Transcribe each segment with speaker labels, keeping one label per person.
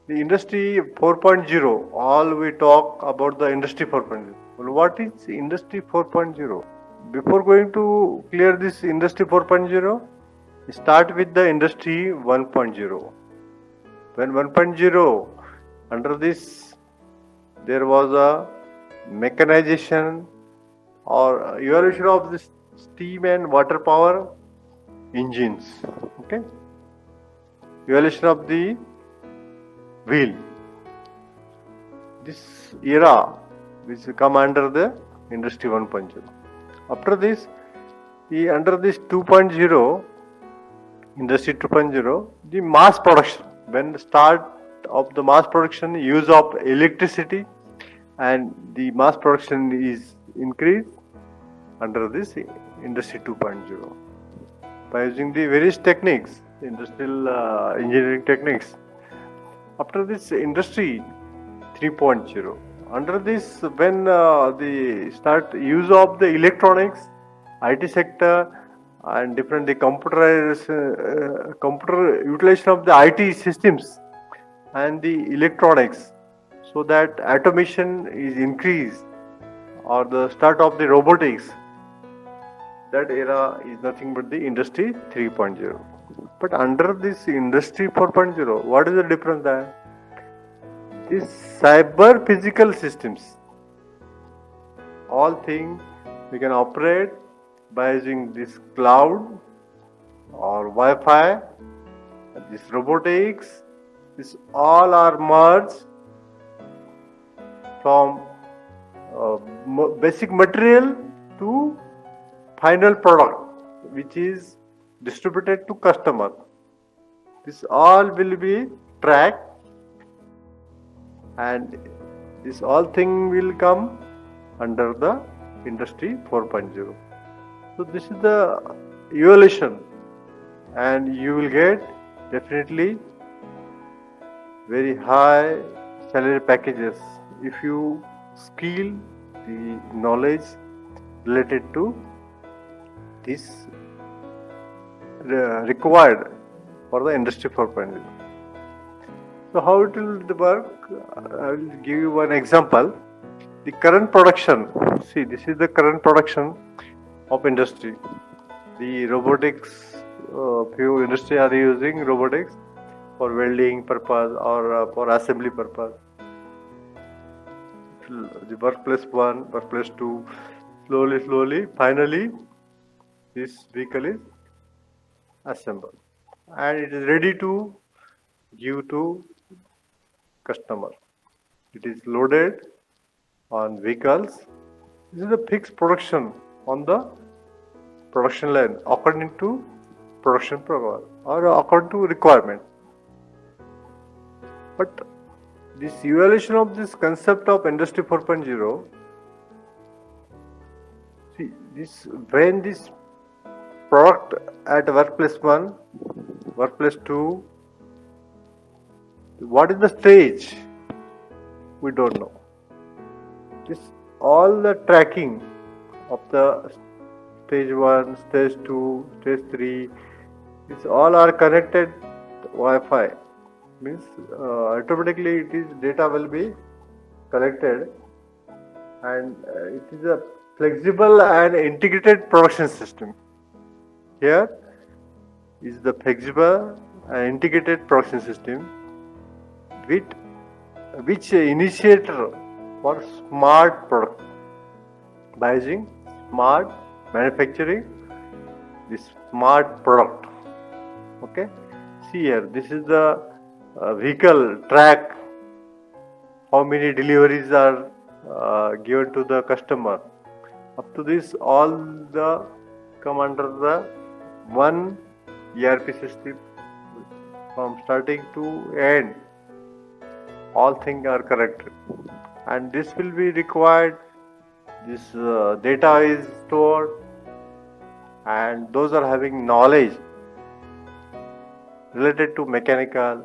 Speaker 1: The industry 4.0, all we talk about the industry 4.0. Well, what is industry 4.0? Before going to clear this industry 4.0, start with the industry 1.0. When 1.0, under this, there was a mechanization or evolution of the steam and water power engines. Okay, evolution of the wheel. This era which come under the industry 1.0. After this, under this 2.0, industry 2.0, the mass production. When the start of the mass production, use of electricity and the mass production is increased under this industry 2.0 by using the various techniques, industrial engineering techniques. After this industry 3.0, under this, when the start use of the electronics, IT sector, and different the computer utilization of the IT systems and the electronics, so that automation is increased, or the start of the robotics. That era is nothing but the industry 3.0. But under this industry 4.0, what is the difference there? These cyber physical systems, all things we can operate by using this cloud or Wi-Fi, this robotics, this all are merged from basic material to final product, which is distributed to customer. This all will be tracked, and this all thing will come under the industry 4.0. So this is the evolution, and you will get definitely very high salary packages if you skill the knowledge related to this required for the industry 4.0. So how it will work? I will give you one example. The current production, see, this is the current production of industry. The robotics, few industry are using robotics for welding purpose or for assembly purpose. The workplace 1, workplace 2, slowly, finally, this vehicle is assembled and it is ready to give to customer. It is loaded on vehicles. This is a fixed production on the production line according to production program or according to requirement. But this evaluation of this concept of industry 4.0, see, this when this product at workplace 1, workplace 2, what is the stage? We don't know. This all the tracking of the stage 1, stage 2, stage 3, these all are connected Wi-Fi. Means automatically it is data will be collected, and it is a flexible and integrated production system. Here is the flexible and integrated production system with which initiator for smart product by using smart manufacturing, this smart product. Okay, see here, this is the vehicle track, how many deliveries are given to the customer. Up to this, all the come under the one ERP system from starting to end. All things are corrected, and this will be required. This data is stored, and those are having knowledge related to mechanical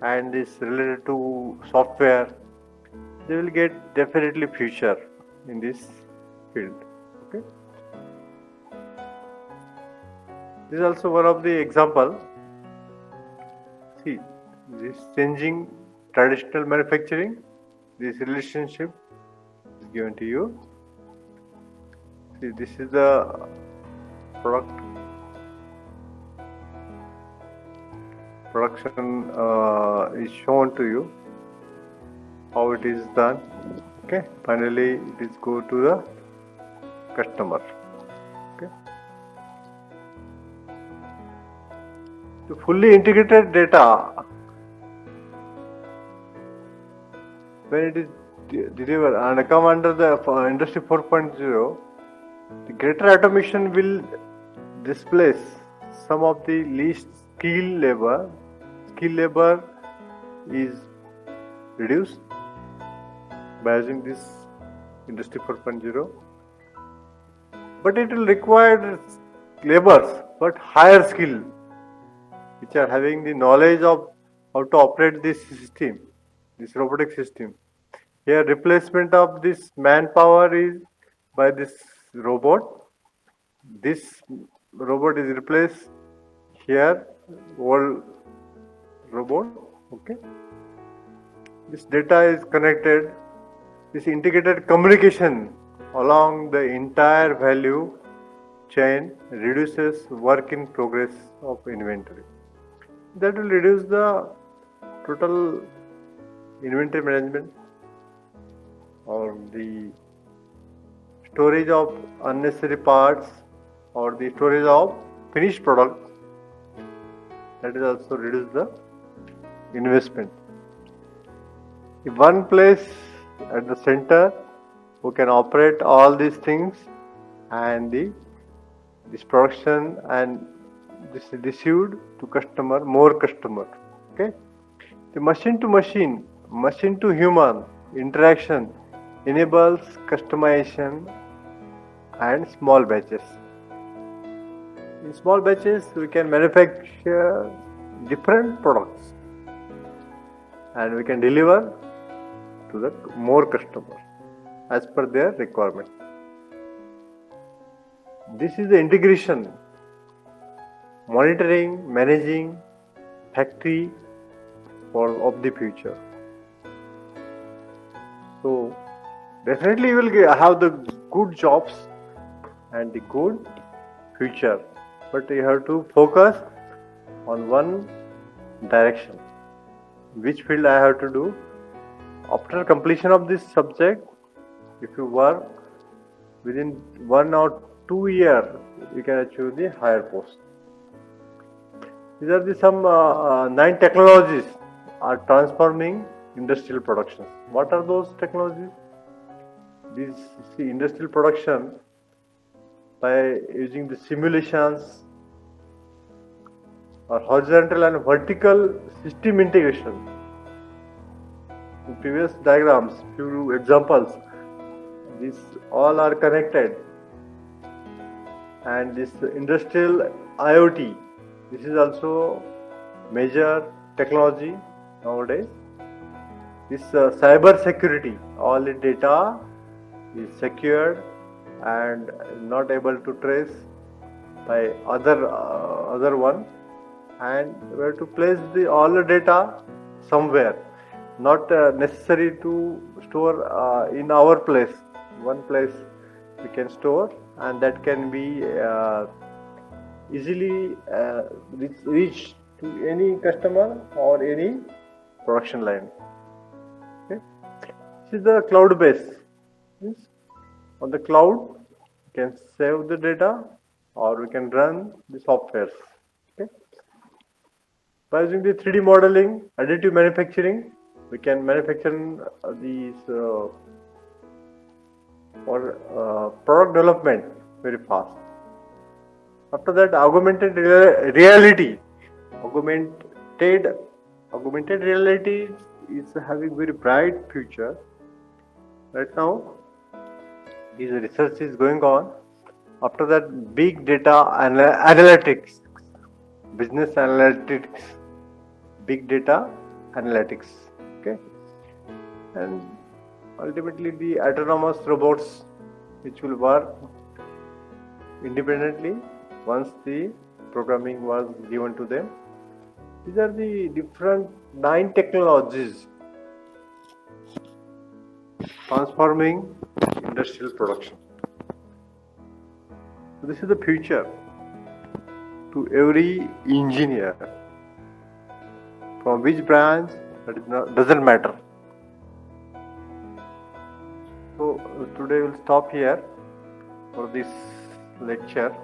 Speaker 1: and this related to software, they will get definitely future in this field. Okay, this is also one of the example. See, this changing traditional manufacturing, this relationship is given to you. See, this is the production is shown to you how it is done. Okay, finally it is go to the customer. Okay, the fully integrated data, when it is delivered and come under the Industry 4.0, the greater automation will displace some of the least skilled labor. Skilled labor is reduced by using this Industry 4.0, but it will require laborers but higher skill, which are having the knowledge of how to operate this system, this robotic system. Here replacement of this manpower is by this robot. This robot is replaced here, old robot. Okay, this data is connected. This integrated communication along the entire value chain reduces work in progress of inventory. That will reduce the total inventory management or the storage of unnecessary parts or the storage of finished product. That is also reduce the investment. If one place at the center who can operate all these things and this production and this is issued to customer, more customer. Okay, the machine to human interaction enables customization and small batches. In small batches, we can manufacture different products and we can deliver to the more customers as per their requirement. This is the integration, monitoring, managing factory of the future. So definitely you will have the good jobs and the good future, but you have to focus on one direction. Which field I have to do? After completion of this subject, if you work within 1 or 2 years, you can achieve the higher post. These are the some 9 technologies are transforming industrial production. What are those technologies? This industrial production by using the simulations or horizontal and vertical system integration. In previous diagrams, few examples, these all are connected, and this industrial IoT, this is also major technology nowadays. This cyber security, all the data is secured and not able to trace by other one, and we have to place all the data somewhere, not necessary to store in our place. One place we can store, and that can be easily reach to any customer or any production line. Okay, this is the cloud base. On the cloud, we can save the data or we can run the softwares. Okay, by using the 3D modeling, additive manufacturing, we can manufacture these product development very fast. After that, augmented reality. Augmented reality is having very bright future. Right now, this research is going on. After that, big data analytics, business analytics, big data analytics. Okay, and ultimately the autonomous robots which will work independently once the programming was given to them. These are the different 9 technologies transforming industrial production. This is the future to every engineer, from which branch doesn't matter. So today we'll stop here for this lecture.